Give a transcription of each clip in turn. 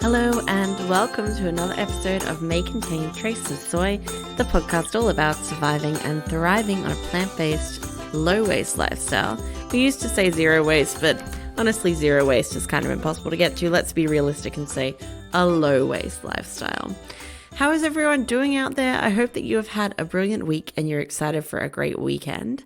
Hello and welcome to another episode of May Contain Traces of Soy, the podcast all about surviving and thriving on a plant-based, low-waste lifestyle. We used to say zero waste, but honestly zero waste is kind of impossible to get to. Let's be realistic and say a low-waste lifestyle. How is everyone doing out there? I hope that you have had a brilliant week and you're excited for a great weekend.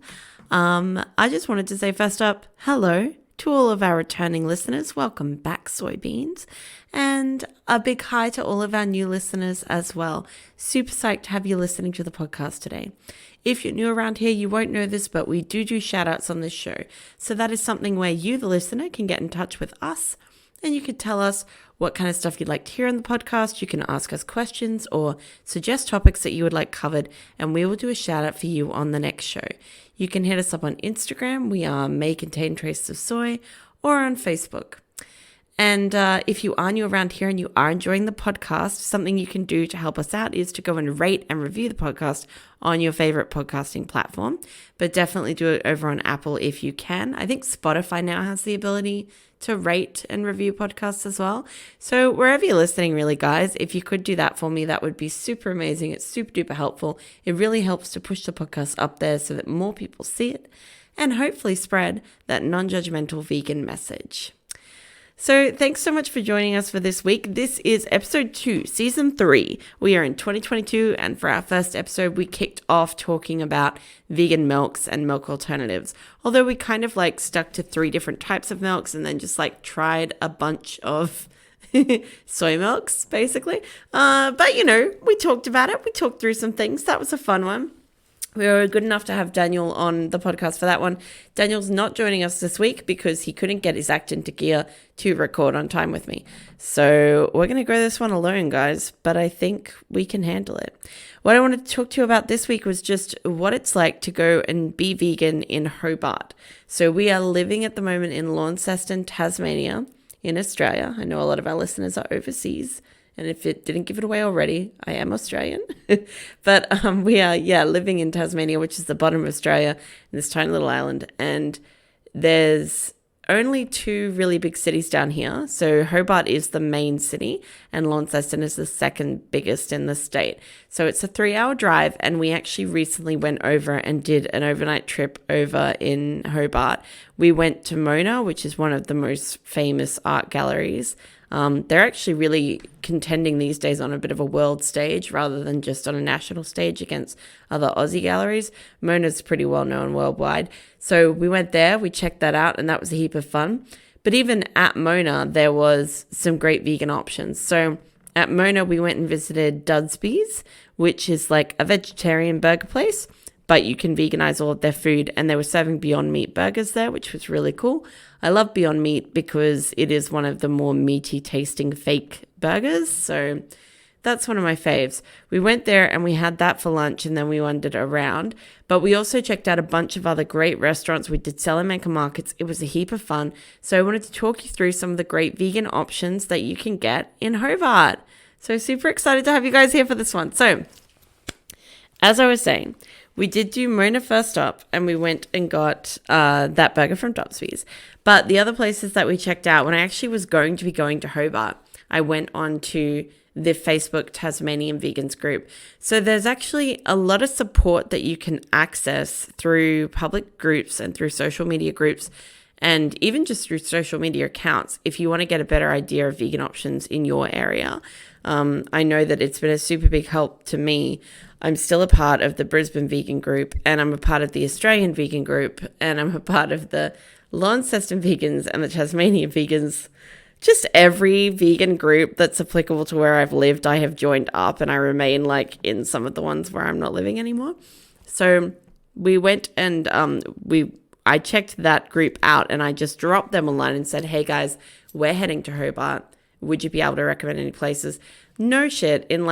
I just wanted to say first up, hello to all of our returning listeners. Welcome back, soybeans. And a big hi to all of our new listeners as well. Super psyched to have you listening to the podcast today. If you're new around here, you won't know this, but we do shout outs on this show. So that is something where you, the listener, can get in touch with us and you can tell us what kind of stuff you'd like to hear on the podcast. You can ask us questions or suggest topics that you would like covered, and we will do a shout out for you on the next show. You can hit us up on Instagram. We are May Contain Traces of Soy, or on Facebook. And if you are new around here and you are enjoying the podcast, something you can do to help us out is to go and rate and review the podcast on your favorite podcasting platform. But definitely do it over on Apple if you can. I think Spotify now has the ability to rate and review podcasts as well. So wherever you're listening, really, guys, if you could do that for me, that would be super amazing. It's super duper helpful. It really helps to push the podcast up there so that more people see it and hopefully spread that non-judgmental vegan message. So thanks so much for joining us for this week. This is episode 2, season 3. We are in 2022, and for our first episode, we kicked off talking about vegan milks and milk alternatives. Although we kind of stuck to 3 different types of milks and then just tried a bunch of soy milks, basically. But we talked about it. We talked through some things. That was a fun one. We were good enough to have Daniel on the podcast for that one. Daniel's not joining us this week because he couldn't get his act into gear to record on time with me. So we're going to go this one alone, guys, but I think we can handle it. What I wanted to talk to you about this week was just what it's like to go and be vegan in Hobart. So we are living at the moment in Launceston, Tasmania, in Australia. I know a lot of our listeners are overseas. And if it didn't give it away already, I am Australian. But we are, living in Tasmania, which is the bottom of Australia, in this tiny little island. And there's only 2 really big cities down here. So Hobart is the main city and Launceston is the second biggest in the state. So it's a 3-hour drive, and we actually recently went over and did an overnight trip over in Hobart. We went to Mona, which is one of the most famous art galleries. They're actually really contending these days on a bit of a world stage rather than just on a national stage against other Aussie galleries. Mona's pretty well known worldwide. So we went there, we checked that out, and that was a heap of fun. But even at Mona, there was some great vegan options. So at Mona, we went and visited Dudsby's, which is a vegetarian burger place, but you can veganize all of their food, and they were serving Beyond Meat burgers there, which was really cool. I love Beyond Meat because it is one of the more meaty tasting fake burgers, so that's one of my faves. We went there and we had that for lunch, and then we wandered around, but we also checked out a bunch of other great restaurants. We did Salamanca Markets. It was a heap of fun, so I wanted to talk you through some of the great vegan options that you can get in Hobart. So super excited to have you guys here for this one. So as I was saying, we did do Mona first up, and we went and got that burger from Dudsby's. But the other places that we checked out, when I actually was going to be going to Hobart, I went on to the Facebook Tasmanian Vegans group. So there's actually a lot of support that you can access through public groups and through social media groups, and even just through social media accounts if you want to get a better idea of vegan options in your area. I know that it's been a super big help to me. I'm still a part of the Brisbane Vegan group, and I'm a part of the Australian Vegan group, and I'm a part of the Launceston Vegans and the Tasmanian Vegans. Just every vegan group that's applicable to where I've lived, I have joined up, and I remain in some of the ones where I'm not living anymore. So we went and I checked that group out, and I just dropped them a line and said, hey guys, we're heading to Hobart. Would you be able to recommend any places? No shit. In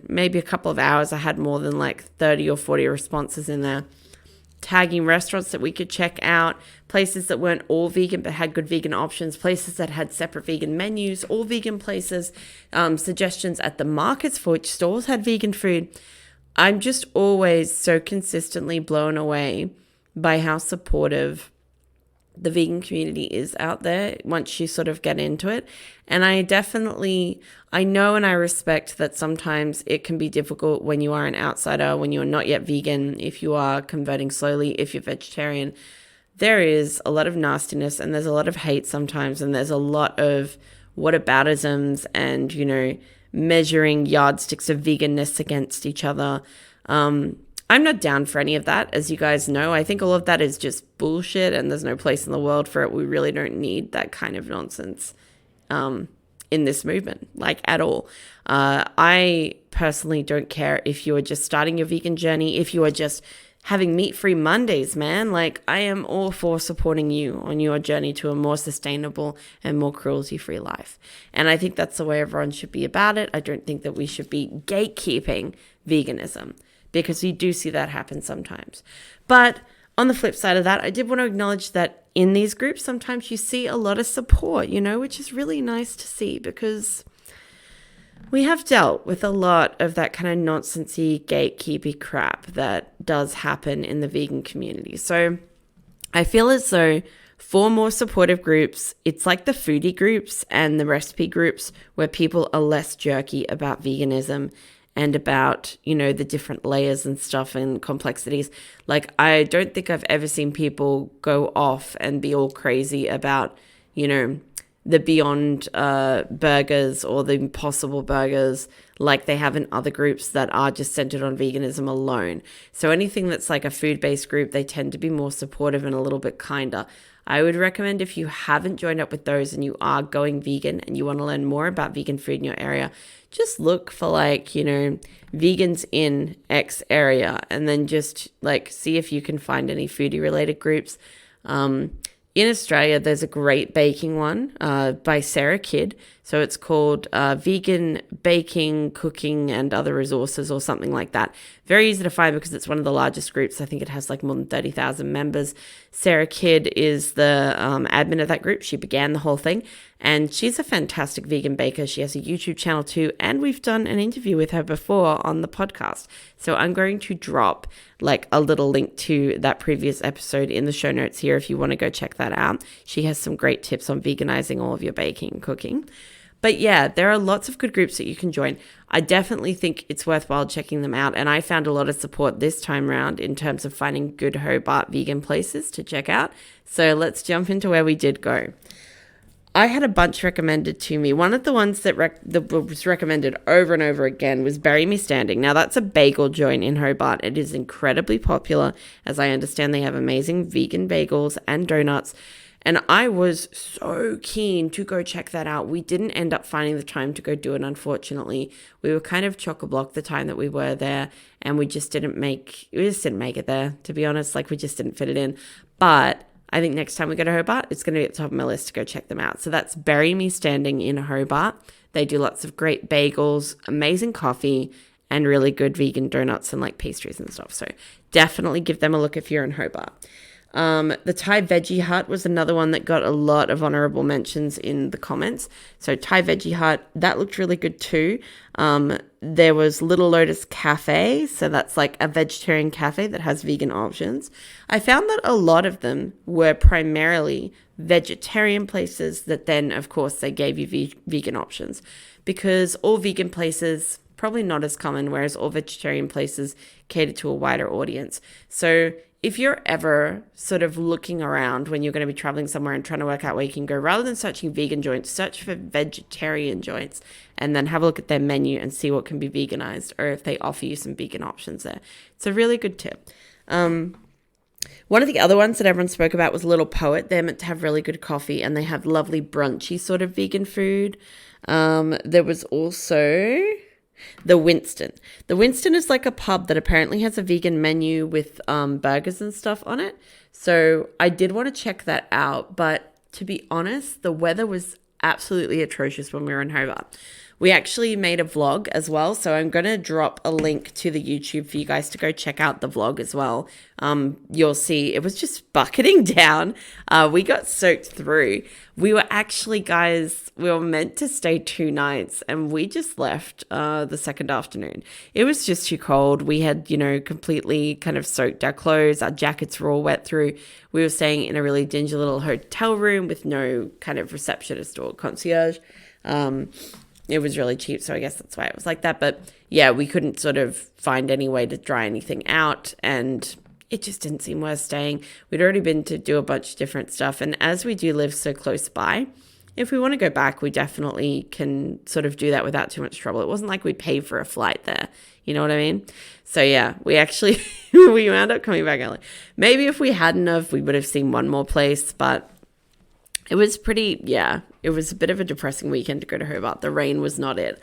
maybe a couple of hours, I had more than 30 or 40 responses in there, tagging restaurants that we could check out, places that weren't all vegan but had good vegan options, places that had separate vegan menus, all vegan places, suggestions at the markets for which stores had vegan food. I'm just always so consistently blown away by how supportive the vegan community is out there once you sort of get into it. And I know and I respect that sometimes it can be difficult when you are an outsider, when you're not yet vegan, if you are converting slowly, if you're vegetarian. There is a lot of nastiness and there's a lot of hate sometimes, and there's a lot of whataboutisms and, measuring yardsticks of veganness against each other. I'm not down for any of that, as you guys know. I think all of that is just bullshit and there's no place in the world for it. We really don't need that kind of nonsense in this movement, like at all. I personally don't care if you are just starting your vegan journey, if you are just having meat-free Mondays, man. Like, I am all for supporting you on your journey to a more sustainable and more cruelty-free life. And I think that's the way everyone should be about it. I don't think that we should be gatekeeping veganism, because we do see that happen sometimes. But on the flip side of that, I did want to acknowledge that in these groups, sometimes you see a lot of support, which is really nice to see, because we have dealt with a lot of that kind of nonsensy, gatekeepy crap that does happen in the vegan community. So I feel as though for more supportive groups, it's like the foodie groups and the recipe groups where people are less jerky about veganism and about, the different layers and stuff and complexities. Like, I don't think I've ever seen people go off and be all crazy about, the Beyond burgers or the Impossible burgers like they have in other groups that are just centered on veganism alone. So anything that's like a food-based group, they tend to be more supportive and a little bit kinder. I would recommend, if you haven't joined up with those and you are going vegan and you want to learn more about vegan food in your area, just look for vegans in X area, and then just see if you can find any foodie related groups. In Australia, there's a great baking one by Sarah Kidd. So it's called Vegan Baking, Cooking and Other Resources or something like that. Very easy to find because it's one of the largest groups. I think it has more than 30,000 members. Sarah Kidd is the admin of that group. She began the whole thing, and she's a fantastic vegan baker. She has a YouTube channel too, and we've done an interview with her before on the podcast. So I'm going to drop a little link to that previous episode in the show notes here if you want to go check that out. She has some great tips on veganizing all of your baking and cooking. But yeah, there are lots of good groups that you can join. I definitely think it's worthwhile checking them out. And I found a lot of support this time around in terms of finding good Hobart vegan places to check out. So let's jump into where we did go. I had a bunch recommended to me. One of the ones that was recommended over and over again was Bury Me Standing. Now, that's a bagel joint in Hobart. It is incredibly popular. As I understand, they have amazing vegan bagels and donuts. And I was so keen to go check that out. We didn't end up finding the time to go do it, unfortunately. We were kind of chock-a-block the time that we were there, and we just didn't make it there, to be honest. We just didn't fit it in. But I think next time we go to Hobart, it's going to be at the top of my list to go check them out. So that's Bury Me Standing in Hobart. They do lots of great bagels, amazing coffee, and really good vegan donuts and pastries and stuff. So definitely give them a look if you're in Hobart. The Thai Veggie Hut was another one that got a lot of honorable mentions in the comments. So Thai Veggie Hut, that looked really good too. There was Little Lotus Cafe. So that's a vegetarian cafe that has vegan options. I found that a lot of them were primarily vegetarian places that then, of course, they gave you vegan options, because all vegan places, probably not as common, whereas all vegetarian places cater to a wider audience. So if you're ever sort of looking around when you're going to be traveling somewhere and trying to work out where you can go, rather than searching vegan joints, search for vegetarian joints and then have a look at their menu and see what can be veganized, or if they offer you some vegan options there. It's a really good tip. One of the other ones that everyone spoke about was Little Poet. They're meant to have really good coffee, and they have lovely brunchy sort of vegan food. There was also the Winston. The Winston is a pub that apparently has a vegan menu with burgers and stuff on it. So I did want to check that out. But to be honest, the weather was absolutely atrocious when we were in Hobart. We actually made a vlog as well, so I'm going to drop a link to the YouTube for you guys to go check out the vlog as well. You'll see it was just bucketing down. We got soaked through. We were actually, guys, we were meant to stay 2 nights and we just left the second afternoon. It was just too cold. We had, completely kind of soaked our clothes. Our jackets were all wet through. We were staying in a really dingy little hotel room with no kind of receptionist or concierge. It was really cheap, so I guess that's why it was like that. But yeah, we couldn't sort of find any way to dry anything out, and it just didn't seem worth staying. We'd already been to do a bunch of different stuff, and as we do live so close by, if we want to go back, we definitely can sort of do that without too much trouble. It wasn't like we paid for a flight there. You know what I mean? So yeah, we actually, we wound up coming back early. Maybe if we hadn't have, we would have seen one more place, but it was it was a bit of a depressing weekend to go to Hobart. The rain was not it.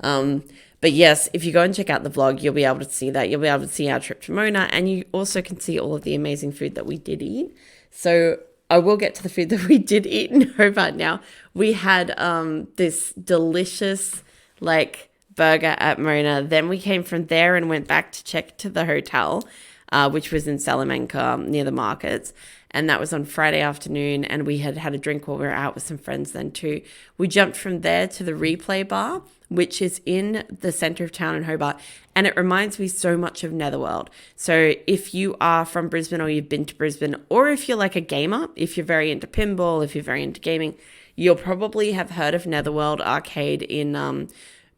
But yes, if you go and check out the vlog, you'll be able to see that. You'll be able to see our trip to Mona, and you also can see all of the amazing food that we did eat. So I will get to the food that we did eat in Hobart now. We had this delicious, burger at Mona. Then we came from there and went back to check to the hotel, which was in Salamanca near the markets. And that was on Friday afternoon, and we had had a drink while we were out with some friends then too. We jumped from there to the Replay Bar, which is in the center of town in Hobart, and it reminds me so much of Netherworld. So if you are from Brisbane or you've been to Brisbane, or if you're like a gamer, if you're very into pinball, if you're very into gaming, you'll probably have heard of Netherworld Arcade in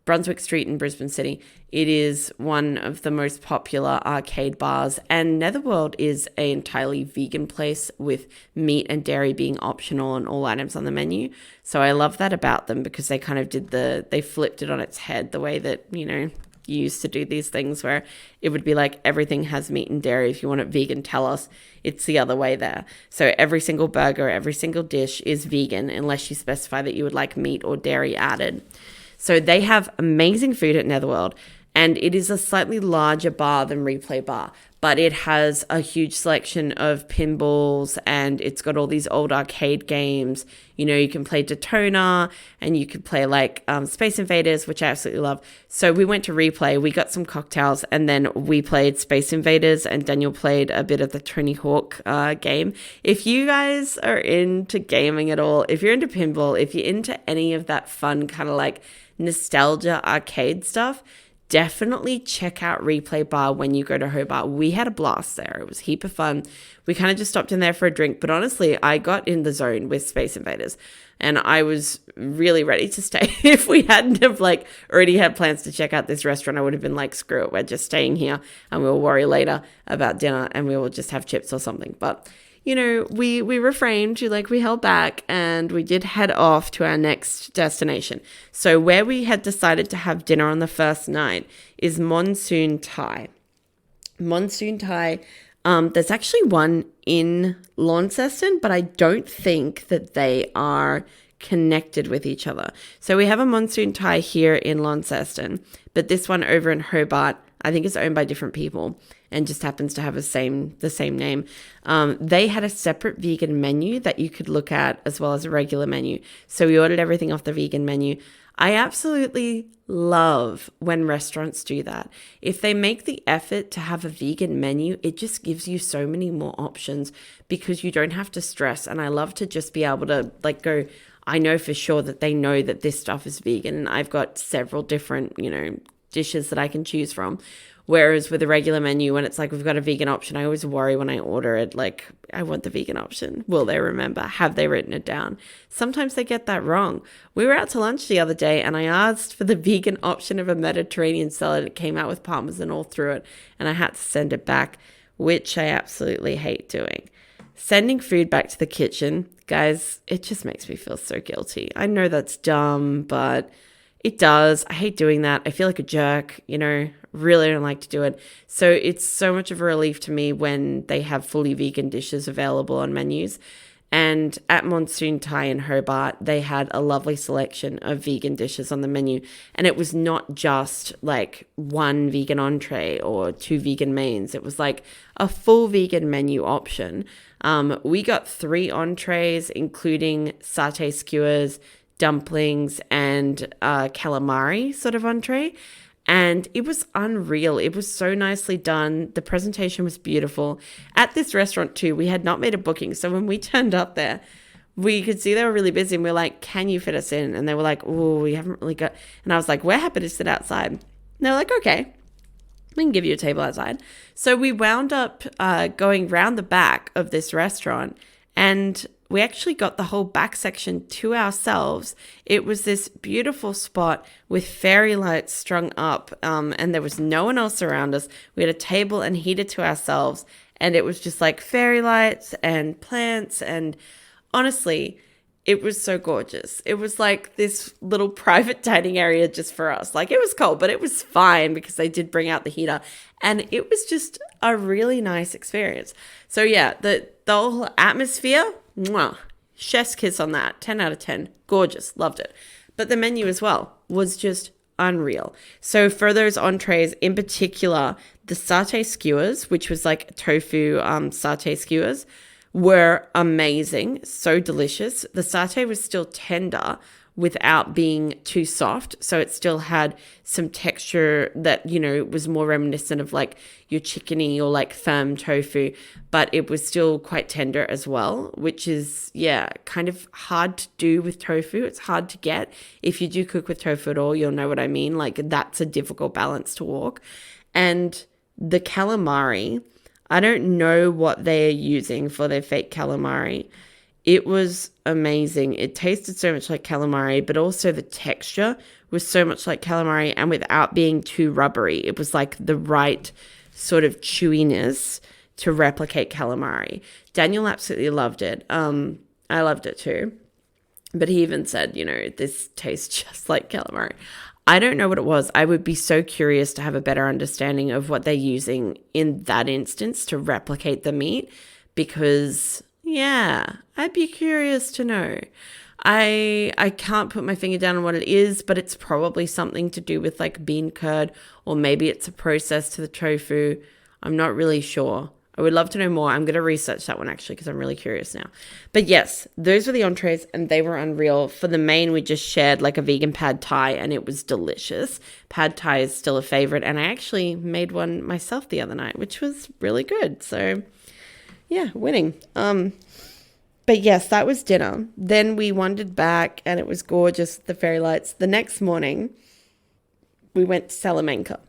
Brunswick Street in Brisbane City. It is one of the most popular arcade bars, and Netherworld is an entirely vegan place with meat and dairy being optional on all items on the menu. So I love that about them, because they kind of they flipped it on its head, the way that, you used to do these things where it would be like everything has meat and dairy. If you want it vegan, tell us. It's the other way there. So every single burger, every single dish is vegan unless you specify that you would like meat or dairy added. So they have amazing food at Netherworld, and it is a slightly larger bar than Replay Bar, but it has a huge selection of pinballs, and it's got all these old arcade games. You can play Daytona, and you could play Space Invaders, which I absolutely love. So we went to Replay, we got some cocktails, and then we played Space Invaders, and Daniel played a bit of the Tony Hawk game. If you guys are into gaming at all, if you're into pinball, if you're into any of that fun kind of nostalgia arcade stuff, definitely check out Replay Bar when you go to Hobart. We had a blast there. It was a heap of fun. We kind of just stopped in there for a drink, but honestly, I got in the zone with Space Invaders, and I was really ready to stay. If we hadn't have already had plans to check out this restaurant, I would have been like, screw it, we're just staying here, and we'll worry later about dinner, and we will just have chips or something. But we refrained, we held back, and we did head off to our next destination. So where we had decided to have dinner on the first night is Monsoon Thai. Monsoon Thai, there's actually one in Launceston, but I don't think that they are connected with each other. So we have a Monsoon Thai here in Launceston, but this one over in Hobart, I think is owned by different people and just happens to have the same name. They had a separate vegan menu that you could look at, as well as a regular menu. So we ordered everything off the vegan menu. I absolutely love when restaurants do that. If they make the effort to have a vegan menu, it just gives you so many more options, because you don't have to stress. And I love to just be able to go, I know for sure that they know that this stuff is vegan, and I've got several different, dishes that I can choose from. Whereas with a regular menu, when it's we've got a vegan option, I always worry when I order it, I want the vegan option. Will they remember? Have they written it down? Sometimes they get that wrong. We were out to lunch the other day, and I asked for the vegan option of a Mediterranean salad. It came out with parmesan all through it, and I had to send it back, which I absolutely hate doing. Sending food back to the kitchen, guys, it just makes me feel so guilty. I know that's dumb, but it does. I hate doing that. I feel like a jerk, really don't like to do it. So it's so much of a relief to me when they have fully vegan dishes available on menus. And at Monsoon Thai in Hobart, they had a lovely selection of vegan dishes on the menu. And it was not just one vegan entree or 2 vegan mains. It was a full vegan menu option. We got 3 entrees, including satay skewers, dumplings and calamari sort of entree. And it was unreal. It was so nicely done. The presentation was beautiful. At this restaurant too, we had not made a booking. So when we turned up there, we could see they were really busy and we were like, can you fit us in? And they were like, oh, we haven't really got. And I was like, we're happy to sit outside. And they're like, okay, we can give you a table outside. So we wound up going round the back of this restaurant, and we actually got the whole back section to ourselves. It was this beautiful spot with fairy lights strung up, and there was no one else around us. We had a table and heater to ourselves, and it was just like fairy lights and plants, and honestly, it was so gorgeous. It was like this little private dining area just for us. Like, it was cold, but it was fine because they did bring out the heater. And it was just a really nice experience. So yeah, the whole atmosphere, mwah, chef's kiss on that. 10 out of 10. Gorgeous. Loved it. But the menu as well was just unreal. So for those entrees, in particular, the satay skewers, which was like tofu satay skewers, were amazing, so delicious. The satay was still tender without being too soft, so it still had some texture that, you know, was more reminiscent of like your chickeny or like firm tofu, but it was still quite tender as well, which is, yeah, kind of hard to do with tofu. It's hard to get. If you do cook with tofu at all, you'll know what I mean. Like, that's a difficult balance to walk. And the calamari, I don't know what they're using for their fake calamari. It was amazing. It tasted so much like calamari, but also the texture was so much like calamari and without being too rubbery. It was like the right sort of chewiness to replicate calamari. Daniel absolutely loved it. I loved it too. But he even said, you know, this tastes just like calamari. I don't know what it was. I would be so curious to have a better understanding of what they're using in that instance to replicate the meat, because, yeah, I'd be curious to know. I can't put my finger down on what it is, but it's probably something to do with like bean curd, or maybe it's a process to the tofu. I'm not really sure. I would love to know more. I'm going to research that one actually because I'm really curious now. But yes, those were the entrees and they were unreal. For the main, we just shared like a vegan pad thai and it was delicious. Pad thai is still a favorite, and I actually made one myself the other night, which was really good. So yeah, winning. But yes, that was dinner. Then we wandered back and it was gorgeous, the fairy lights. The next morning, we went to Salamanca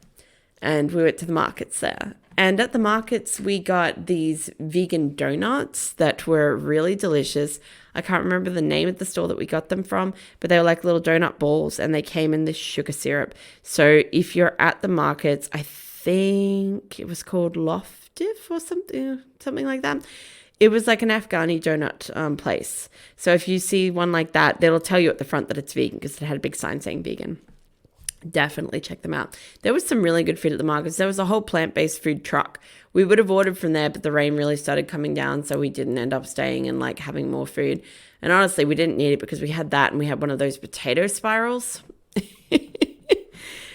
and we went to the markets there. And at the markets, we got these vegan donuts that were really delicious. I can't remember the name of the store that we got them from, but they were like little donut balls and they came in this sugar syrup. So if you're at the markets, I think it was called Loftif or something like that. It was like an Afghani donut place. So if you see one like that, they'll tell you at the front that it's vegan because it had a big sign saying vegan. Definitely check them out. There was some really good food at the markets. There was a whole plant-based food truck. We would have ordered from there, but the rain really started coming down, so we didn't end up staying and like having more food. And honestly, we didn't need it because we had that and we had one of those potato spirals,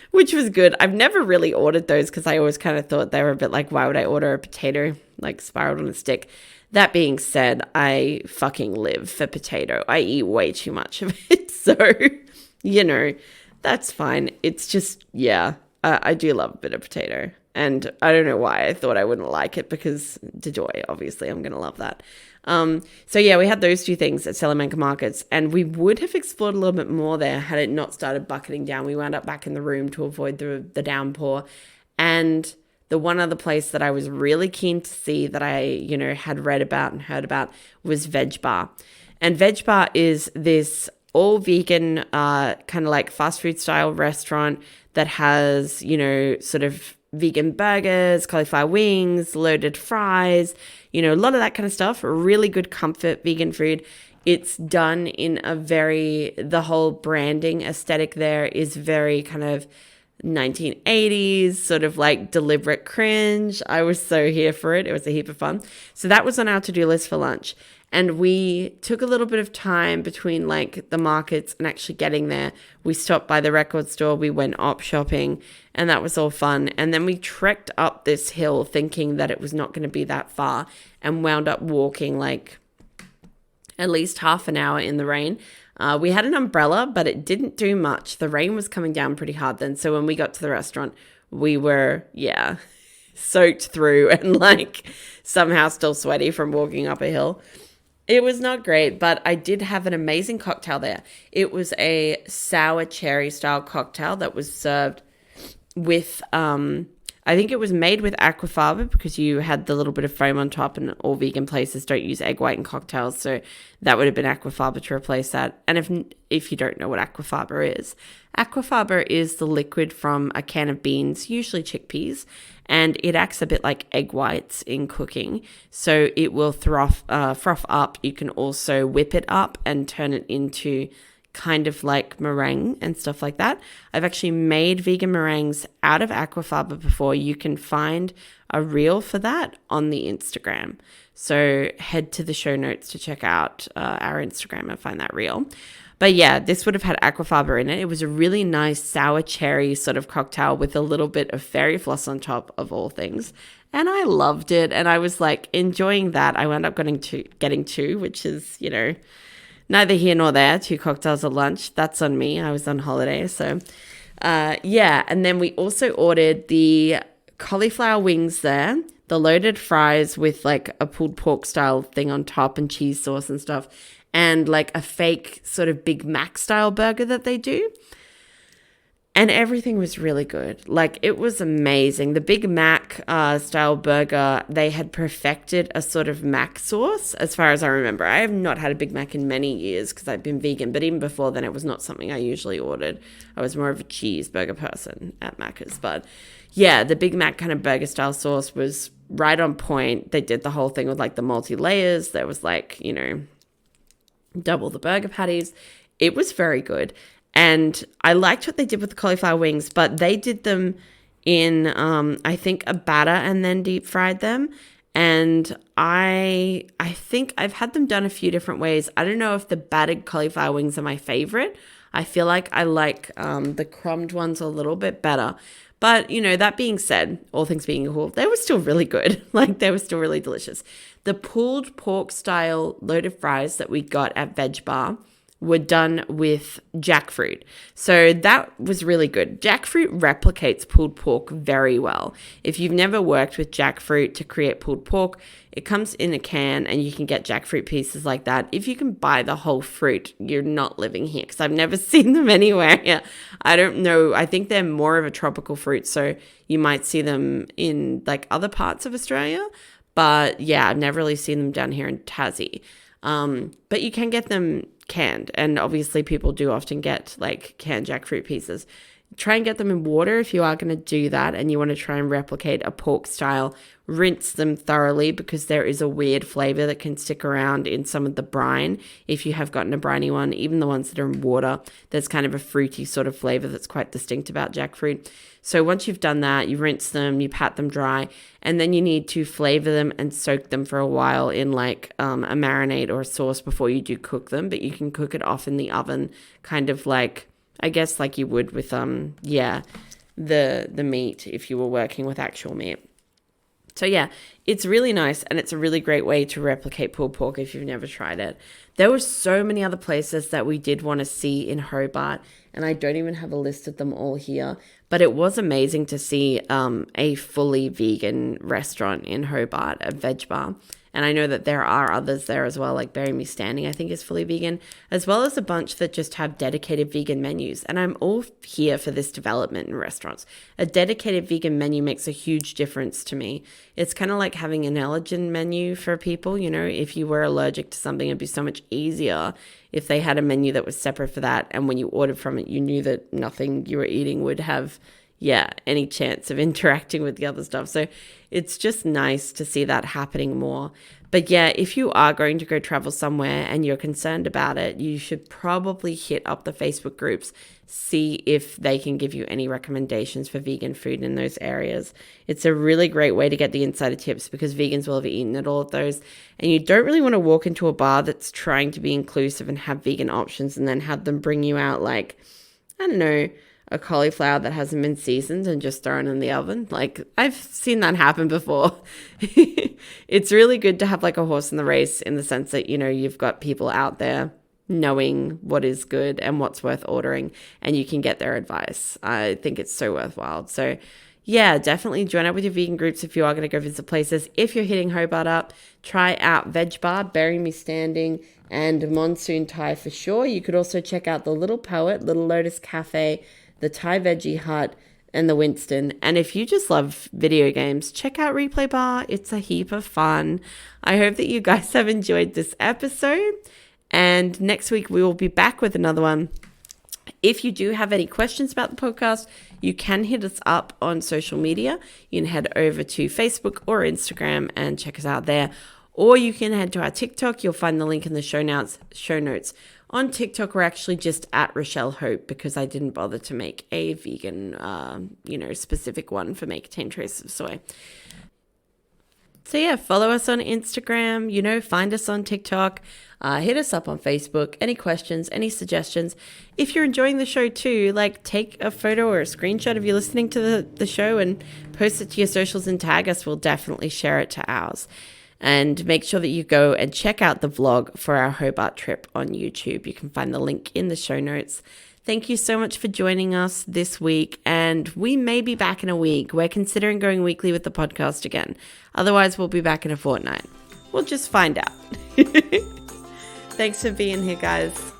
which was good. I've never really ordered those because I always kind of thought they were a bit like, why would I order a potato like spiraled on a stick? That being said, I fucking live for potato. I eat way too much of it. So, you know, that's fine. It's just, yeah, I do love a bit of potato. And I don't know why I thought I wouldn't like it, because DeJoy, obviously, I'm going to love that. So yeah, we had those two things at Salamanca Markets, and we would have explored a little bit more there had it not started bucketing down. We wound up back in the room to avoid the downpour. And the one other place that I was really keen to see that I, you know, had read about and heard about was Veg Bar. And Veg Bar is this all vegan kind of like fast food style restaurant that has, you know, sort of vegan burgers, cauliflower wings, loaded fries, you know, a lot of that kind of stuff. Really good comfort vegan food. It's done in the whole branding aesthetic there is very kind of 1980s, sort of like deliberate cringe. I was so here for it. It was a heap of fun. So that was on our to-do list for lunch. And we took a little bit of time between like the markets and actually getting there. We stopped by the record store. We went op shopping, and that was all fun. And then we trekked up this hill thinking that it was not going to be that far, and wound up walking like at least half an hour in the rain. We had an umbrella, but it didn't do much. The rain was coming down pretty hard then. So when we got to the restaurant, we were, soaked through and like somehow still sweaty from walking up a hill. It was not great, but I did have an amazing cocktail there. It was a sour cherry style cocktail that was served with, I think it was made with aquafaba because you had the little bit of foam on top, and all vegan places don't use egg white in cocktails. So that would have been aquafaba to replace that. And if you don't know what aquafaba is the liquid from a can of beans, usually chickpeas, and it acts a bit like egg whites in cooking. So it will froth up. You can also whip it up and turn it into kind of like meringue and stuff like that. I've actually made vegan meringues out of aquafaba before. You can find a reel for that on the Instagram. So head to the show notes to check out our Instagram and find that reel. But yeah, this would have had aquafaba in it. It was a really nice sour cherry sort of cocktail with a little bit of fairy floss on top, of all things. And I loved it. And I was like enjoying that. I wound up getting two, which is, neither here nor there. 2 cocktails at lunch. That's on me. I was on holiday. So, And then we also ordered the cauliflower wings there, the loaded fries with like a pulled pork style thing on top and cheese sauce and stuff, and like a fake sort of Big Mac style burger that they do. And everything was really good. Like, it was amazing. The Big Mac style burger, they had perfected a sort of Mac sauce, as far as I remember. I have not had a Big Mac in many years because I've been vegan. But even before then, it was not something I usually ordered. I was more of a cheeseburger person at Macca's. But yeah, the Big Mac kind of burger style sauce was right on point. They did the whole thing with like the multi-layers. There was like, double the burger patties. It was very good. And I liked what they did with the cauliflower wings, but they did them in, I think, a batter and then deep fried them. And I think I've had them done a few different ways. I don't know if the battered cauliflower wings are my favorite. I feel like I like the crumbed ones a little bit better. But, that being said, all things being equal, they were still really good. Like, they were still really delicious. The pulled pork style loaded fries that we got at Veg Bar were done with jackfruit. So that was really good. Jackfruit replicates pulled pork very well. If you've never worked with jackfruit to create pulled pork, it comes in a can and you can get jackfruit pieces like that. If you can buy the whole fruit, you're not living here, because I've never seen them anywhere here. I don't know. I think they're more of a tropical fruit, so you might see them in like other parts of Australia. But yeah, I've never really seen them down here in Tassie. But you can get them canned, and obviously people do often get like canned jackfruit pieces. Try and get them in water if you are going to do that and you want to try and replicate a pork style. Rinse them thoroughly, because there is a weird flavor that can stick around in some of the brine. If you have gotten a briny one, even the ones that are in water, there's kind of a fruity sort of flavor that's quite distinct about jackfruit. So once you've done that, you rinse them, you pat them dry, and then you need to flavor them and soak them for a while in like a marinade or a sauce before you do cook them. But you can cook it off in the oven, kind of like, I guess like you would with the meat if you were working with actual meat. So yeah, it's really nice, and it's a really great way to replicate pulled pork if you've never tried it. There were so many other places that we did want to see in Hobart, and I don't even have a list of them all here, but it was amazing to see a fully vegan restaurant in Hobart, a Veg Bar. And I know that there are others there as well, like Bury Me Standing, I think is fully vegan, as well as a bunch that just have dedicated vegan menus. And I'm all here for this development in restaurants. A dedicated vegan menu makes a huge difference to me. It's kind of like having an allergen menu for people. If you were allergic to something, it'd be so much easier if they had a menu that was separate for that. And when you ordered from it, you knew that nothing you were eating would have any chance of interacting with the other stuff. So it's just nice to see that happening more. But yeah, if you are going to go travel somewhere and you're concerned about it, you should probably hit up the Facebook groups, see if they can give you any recommendations for vegan food in those areas. It's a really great way to get the insider tips, because vegans will have eaten at all of those. And you don't really want to walk into a bar that's trying to be inclusive and have vegan options and then have them bring you out like, I don't know, a cauliflower that hasn't been seasoned and just thrown in the oven. Like, I've seen that happen before. It's really good to have like a horse in the race in the sense that, you've got people out there knowing what is good and what's worth ordering, and you can get their advice. I think it's so worthwhile. So yeah, definitely join up with your vegan groups if you are going to go visit places. If you're hitting Hobart up, try out Veg Bar, Bury Me Standing, and Monsoon Thai for sure. You could also check out the Little Poet, Little Lotus Cafe, the Thai Veggie Hut, and the Winston. And if you just love video games, check out Replay Bar. It's a heap of fun. I hope that you guys have enjoyed this episode. And next week we will be back with another one. If you do have any questions about the podcast, you can hit us up on social media. You can head over to Facebook or Instagram and check us out there. Or you can head to our TikTok. You'll find the link in the show notes. On TikTok, we're actually just at Rochelle Hope because I didn't bother to make a vegan, specific one for Make Contain Traces of Soy. So yeah, follow us on Instagram, find us on TikTok, hit us up on Facebook. Any questions, any suggestions? If you're enjoying the show too, take a photo or a screenshot of you listening to the show and post it to your socials and tag us. We'll definitely share it to ours. And make sure that you go and check out the vlog for our Hobart trip on YouTube. You can find the link in the show notes. Thank you so much for joining us this week. And we may be back in a week. We're considering going weekly with the podcast again. Otherwise, we'll be back in a fortnight. We'll just find out. Thanks for being here, guys.